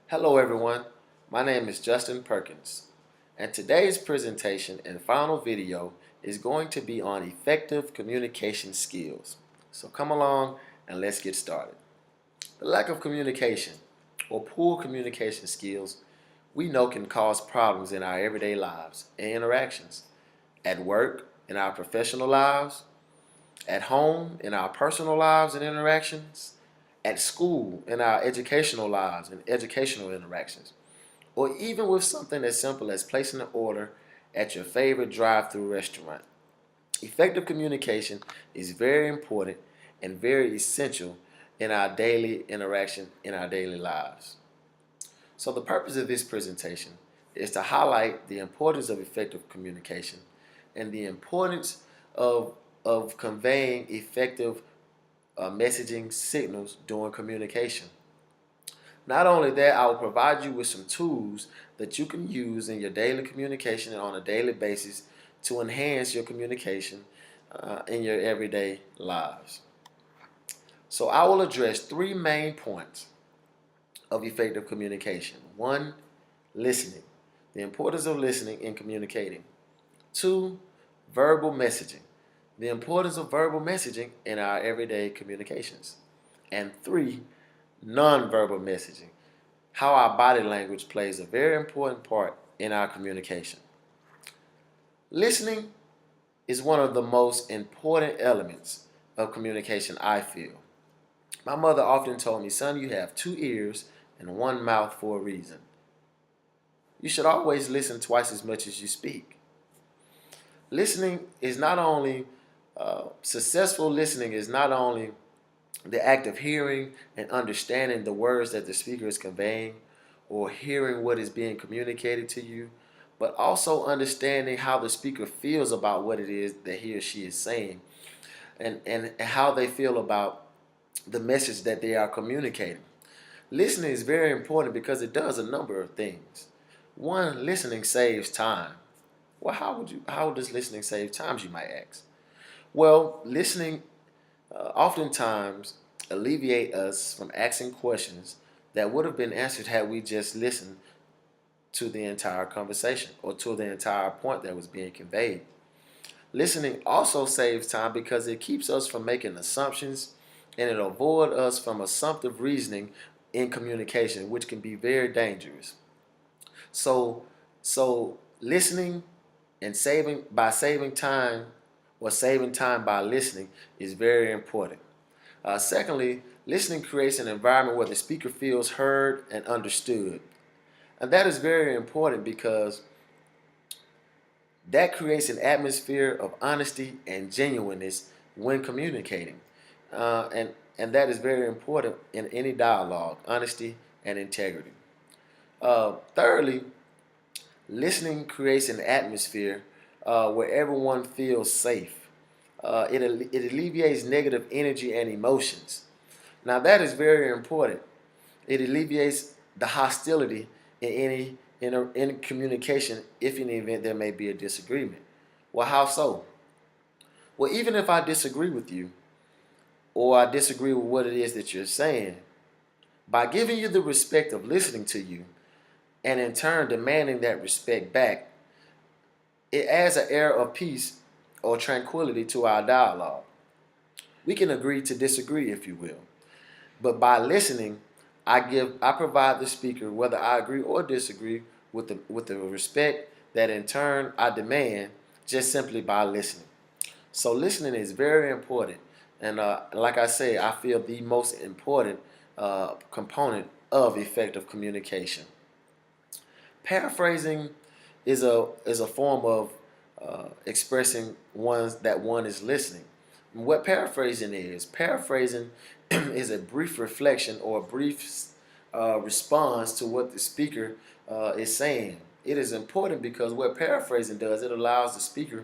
Hello everyone, my name is Justin Perkins, and today's presentation and final video is going to be on effective communication skills. So come along and let's get started. The lack of communication or poor communication skills we know can cause problems in our everyday lives and interactions, at work, in our professional lives, at home, in our personal lives and interactions, at school, in our educational lives and educational interactions, or even with something as simple as placing an order at your favorite drive-through restaurant. Effective communication is very important and very essential in our daily interaction in our daily lives. So the purpose of this presentation is to highlight the importance of effective communication and the importance of, of conveying effective messaging signals during communication. Not only that, I will provide you with some tools that you can use in your daily communication and on a daily basis to enhance your communication in your everyday lives. So I will address three main points of effective communication. One, listening. The importance of listening in communicating. Two, verbal messaging. The importance of verbal messaging in our everyday communications. And three, nonverbal messaging. How our body language plays a very important part in our communication. Listening is one of the most important elements of communication, I feel. My mother often told me, son, you have two ears and one mouth for a reason. You should always listen twice as much as you speak. Listening is not only, successful listening is not only the act of hearing and understanding the words that the speaker is conveying or hearing what is being communicated to you, but also understanding how the speaker feels about what it is that he or she is saying and how they feel about the message that they are communicating. Listening is very important because it does a number of things. One, listening saves time. Well, how does listening save time, you might ask? Well, listening oftentimes alleviate us from asking questions that would have been answered had we just listened to the entire conversation or to the entire point that was being conveyed. Listening also saves time because it keeps us from making assumptions and it avoids us from assumptive reasoning in communication, which can be very dangerous. So, so listening and saving time or saving time by listening is very important. Secondly, listening creates an environment where the speaker feels heard and understood. And that is very important because that creates an atmosphere of honesty and genuineness when communicating. And that is very important in any dialogue, honesty and integrity. Thirdly, listening creates an atmosphere where everyone feels safe. It alleviates negative energy and emotions. Now that is very important. It alleviates the hostility in communication if in the event there may be a disagreement. Well, how so? Well, even if I disagree with you or I disagree with what it is that you're saying, by giving you the respect of listening to you and in turn demanding that respect back, it adds an air of peace or tranquility to our dialogue. We can agree to disagree, if you will. But by listening, I provide the speaker, whether I agree or disagree, with the respect that in turn I demand just simply by listening. So listening is very important, and like I say, I feel the most important component of effective communication. Paraphrasing is a form of expressing one is listening. What paraphrasing is a brief reflection or a brief response to what the speaker is saying. It is important because what paraphrasing does, it allows the speaker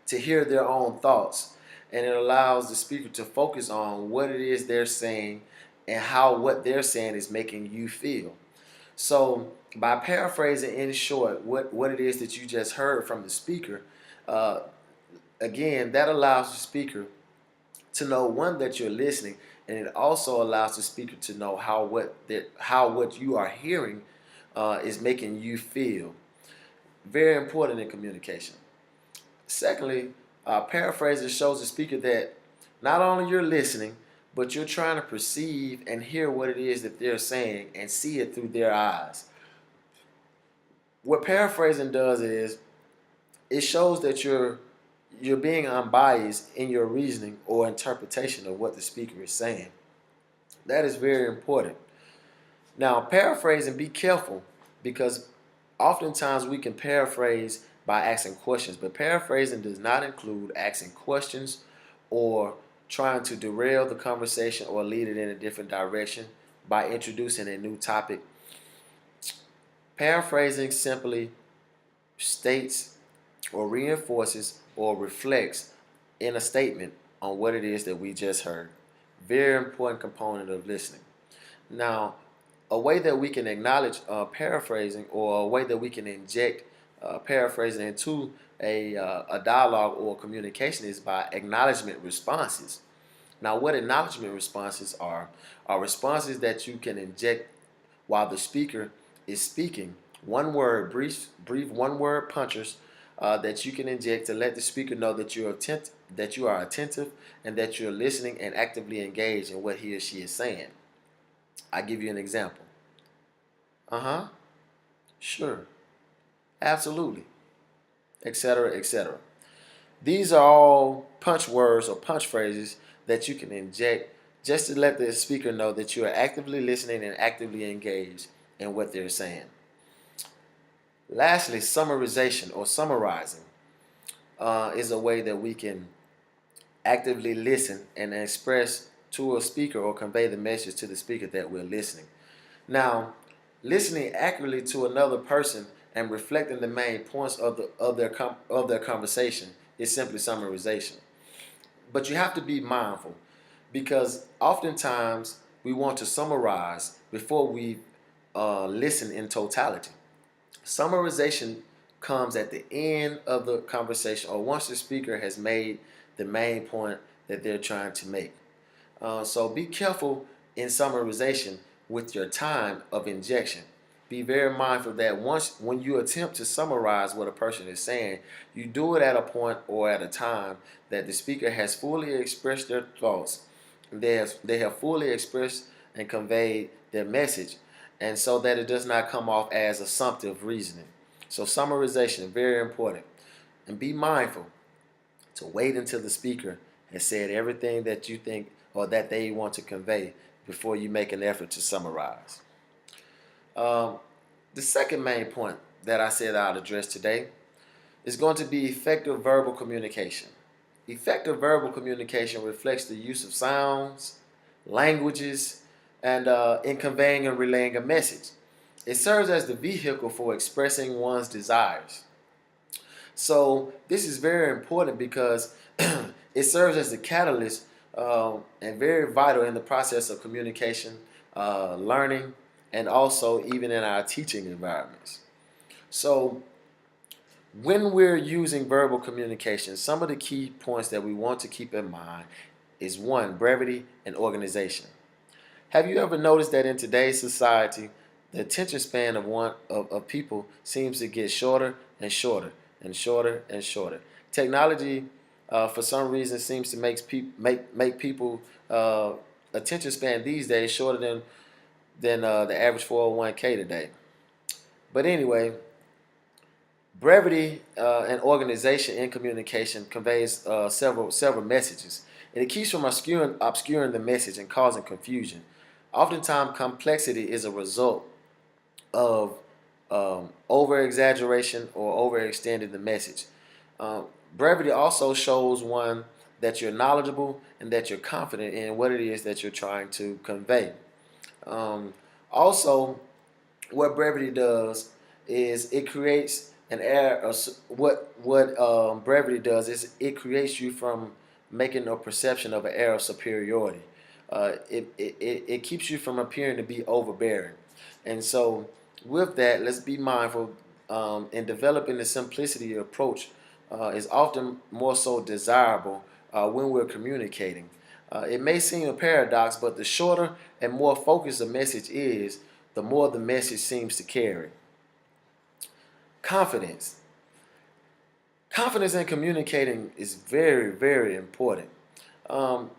to hear their own thoughts, and it allows the speaker to focus on what it is they're saying and how what they're saying is making you feel. So by paraphrasing in short what it is that you just heard from the speaker, uh, again, that allows the speaker to know, one, that you're listening, and it also allows the speaker to know how what you are hearing is making you feel. Very important in communication. Secondly, paraphrasing shows the speaker that not only you're listening, but you're trying to perceive and hear what it is that they're saying and see it through their eyes. What paraphrasing does is it shows that you're being unbiased in your reasoning or interpretation of what the speaker is saying. That is very important. Now, paraphrasing, be careful because oftentimes we can paraphrase by asking questions, but paraphrasing does not include asking questions or trying to derail the conversation or lead it in a different direction by introducing a new topic. Paraphrasing simply states or reinforces or reflects in a statement on what it is that we just heard. Very important component of listening. Now, a way that we can acknowledge paraphrasing, or a way that we can inject paraphrasing into a dialogue or communication, is by acknowledgement responses. Now, what acknowledgement responses are responses that you can inject while the speaker is speaking. One word, brief one word punchers that you can inject to let the speaker know that you are attentive and that you're listening and actively engaged in what he or she is saying. I give you an example. Uh-huh. Sure. Absolutely. Etc. etc. These are all punch words or punch phrases that you can inject just to let the speaker know that you are actively listening and actively engaged in what they're saying. Lastly, summarization or summarizing is a way that we can actively listen and express to a speaker or convey the message to the speaker that we're listening. Now, listening accurately to another person and reflecting the main points of their conversation is simply summarization. But you have to be mindful because oftentimes we want to summarize before we listen in totality. Summarization comes at the end of the conversation or once the speaker has made the main point that they're trying to make. So be careful in summarization with your time of injection. Be very mindful that when you attempt to summarize what a person is saying, you do it at a point or at a time that the speaker has fully expressed their thoughts. They have fully expressed and conveyed their message, and so that it does not come off as assumptive reasoning. So summarization, very important. And be mindful to wait until the speaker has said everything that you think or that they want to convey before you make an effort to summarize. The second main point that I said I'll address today is going to be effective verbal communication. Effective verbal communication reflects the use of sounds, languages, and in conveying and relaying a message. It serves as the vehicle for expressing one's desires. So this is very important because it serves as the catalyst and very vital in the process of communication, learning, and also even in our teaching environments. So when we're using verbal communication, some of the key points that we want to keep in mind is one, brevity and organization. Have you ever noticed that in today's society, the attention span of people seems to get shorter and shorter and shorter and shorter? Technology, for some reason, seems to make people attention span these days shorter than the average 401k today. But anyway, brevity and organization in communication conveys several messages, and it keeps from obscuring the message and causing confusion. Oftentimes, complexity is a result of over exaggeration or overextending the message. Brevity also shows one that you're knowledgeable and that you're confident in what it is that you're trying to convey. Also, what brevity does is it creates an air of what brevity does is it creates you from making a perception of an air of superiority. It keeps you from appearing to be overbearing, and so with that, let's be mindful in developing the simplicity approach is often more so desirable when we're communicating. It may seem a paradox, but the shorter and more focused the message is, the more the message seems to carry. Confidence. Confidence in communicating is very, very important. Um,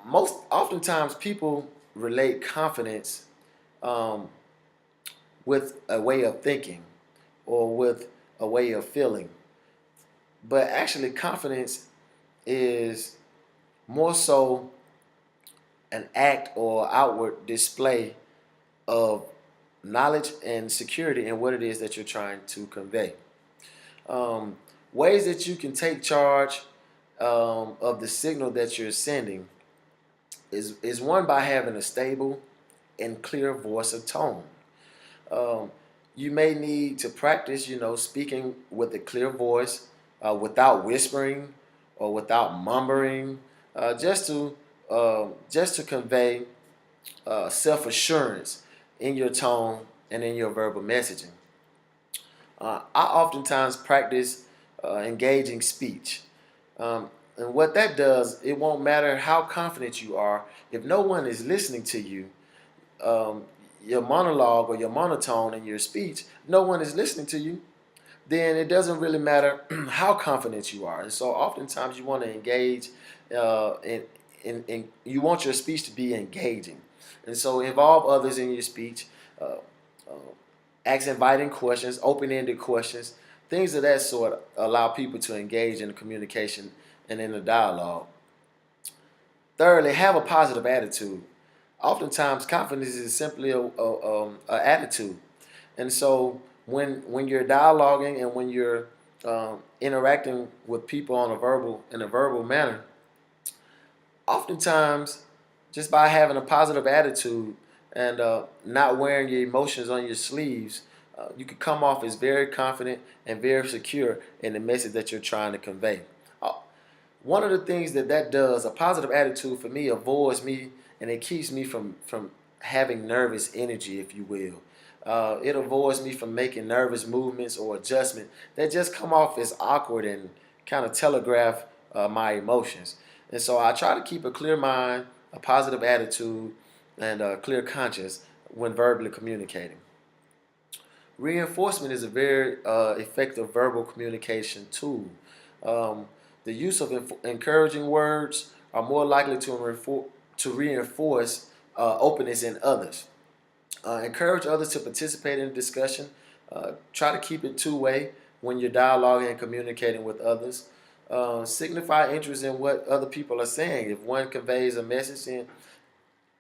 Most oftentimes people relate confidence um, with a way of thinking or with a way of feeling, but actually confidence is more so an act or outward display of knowledge and security in what it is that you're trying to convey. Um, Ways that you can take charge of the signal that you're sending is one, by having a stable and clear voice of tone. Um, you may need to practice, speaking with a clear voice, without whispering or without mumbling, just to convey self-assurance in your tone and in your verbal messaging. I oftentimes practice engaging speech. And what that does, it won't matter how confident you are, if no one is listening to you, um, your monologue or your monotone in your speech, no one is listening to you, then it doesn't really matter how confident you are. And so oftentimes you want to engage in you want your speech to be engaging. And so involve others in your speech. Uh, uh, Ask inviting questions, open-ended questions, things of that sort allow people to engage in the communication and in the dialogue. Thirdly, have a positive attitude. Oftentimes, confidence is simply a attitude, and so when you're dialoguing and when you're interacting with people on a verbal manner, oftentimes just by having a positive attitude and not wearing your emotions on your sleeves, you can come off as very confident and very secure in the message that you're trying to convey. Uh, One of the things that does, a positive attitude for me, avoids me and it keeps me from having nervous energy, if you will. It avoids me from making nervous movements or adjustment that just come off as awkward and kind of telegraph my emotions. And so I try to keep a clear mind, a positive attitude, and a clear conscience when verbally communicating. Reinforcement is a very effective verbal communication tool. Um, the use of encouraging words are more likely to reinforce openness in others. Encourage others to participate in the discussion. Try to keep it two-way when you're dialoguing and communicating with others. Signify interest in what other people are saying. If one conveys a message, and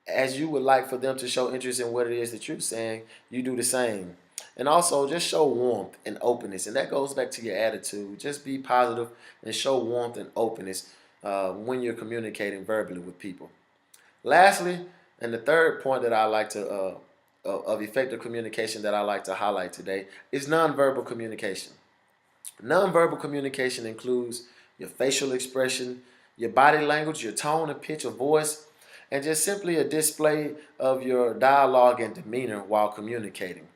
as you would like for them to show interest in what it is that you're saying, you do the same. And also just show warmth and openness. And that goes back to your attitude. Just be positive and show warmth and openness when you're communicating verbally with people. Lastly, and the third point that I like to of effective communication that I like to highlight today is nonverbal communication. Nonverbal communication includes your facial expression, your body language, your tone and pitch of voice, and just simply a display of your dialogue and demeanor while communicating.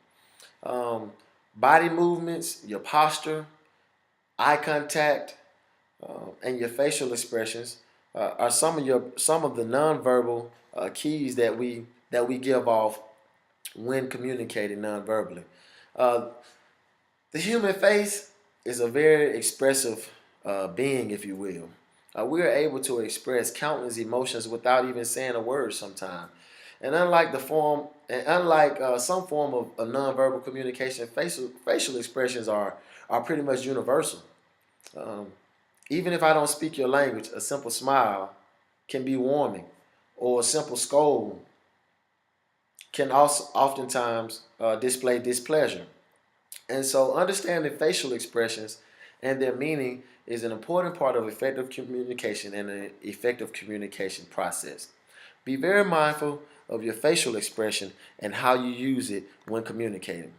Um, Body movements, your posture, eye contact, and your facial expressions are some of the nonverbal keys that we give off when communicating nonverbally. Uh, the human face is a very expressive being, if you will. We are able to express countless emotions without even saying a word sometimes. And unlike some form of nonverbal communication, facial expressions are pretty much universal. Um, Even if I don't speak your language, a simple smile can be warming, or a simple scold can also oftentimes display displeasure. And so, understanding facial expressions and their meaning is an important part of effective communication and an effective communication process. Be very mindful of your facial expression and how you use it when communicating.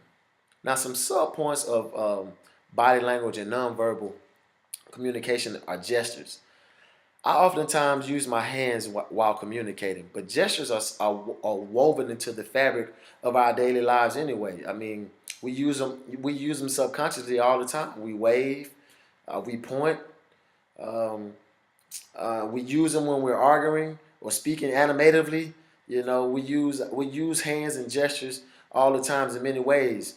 Now, some sub points of body language and nonverbal communication are gestures. I oftentimes use my hands while communicating, but gestures are woven into the fabric of our daily lives anyway. I mean, we use them subconsciously all the time. We wave, we point, um, We use them when we're arguing or speaking animatively. You know, we use hands and gestures all the times in many ways.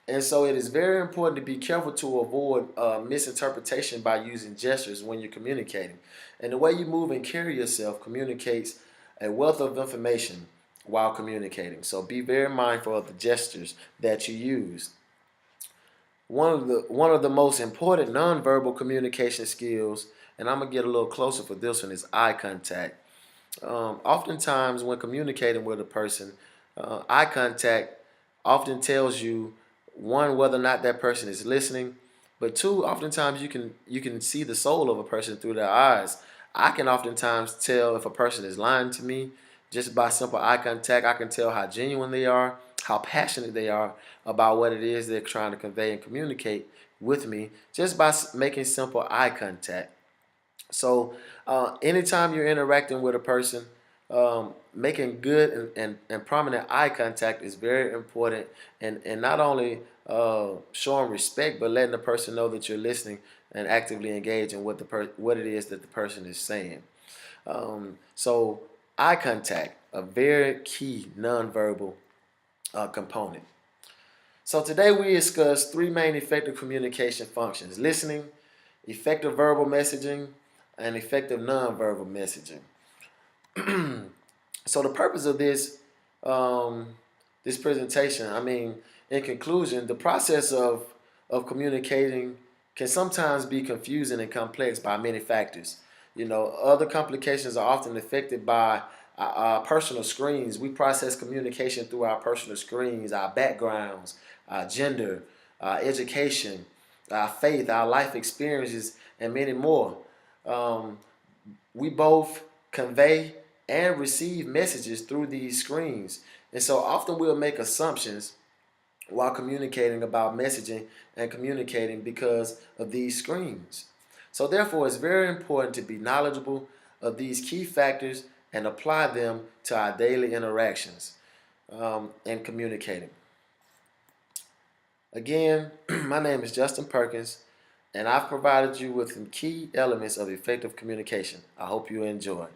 And so it is very important to be careful to avoid misinterpretation by using gestures when you're communicating. And the way you move and carry yourself communicates a wealth of information while communicating. So be very mindful of the gestures that you use. One of the most important nonverbal communication skills, and I'm gonna get a little closer for this one, is eye contact. Oftentimes, when communicating with a person, eye contact often tells you, one, whether or not that person is listening, but two, oftentimes you can see the soul of a person through their eyes. I can oftentimes tell if a person is lying to me just by simple eye contact. I can tell how genuine they are, how passionate they are about what it is they're trying to convey and communicate with me just by making simple eye contact. So, anytime you're interacting with a person, making good and prominent eye contact is very important, and not only showing respect, but letting the person know that you're listening and actively engaging with what it is that the person is saying. So, eye contact, a very key nonverbal component. So today we discuss three main effective communication functions: listening, effective verbal messaging, and effective nonverbal messaging. So the purpose of this presentation, I mean, in conclusion, the process of communicating can sometimes be confusing and complex by many factors. You know, other complications are often affected by our personal screens. We process communication through our personal screens, our backgrounds, our gender, our education, our faith, our life experiences, and many more. Um, we both convey and receive messages through these screens. And so often we'll make assumptions while communicating about messaging and communicating because of these screens. So therefore, it's very important to be knowledgeable of these key factors and apply them to our daily interactions and communicating. Again, my name is Justin Perkins, and I've provided you with some key elements of effective communication. I hope you enjoy.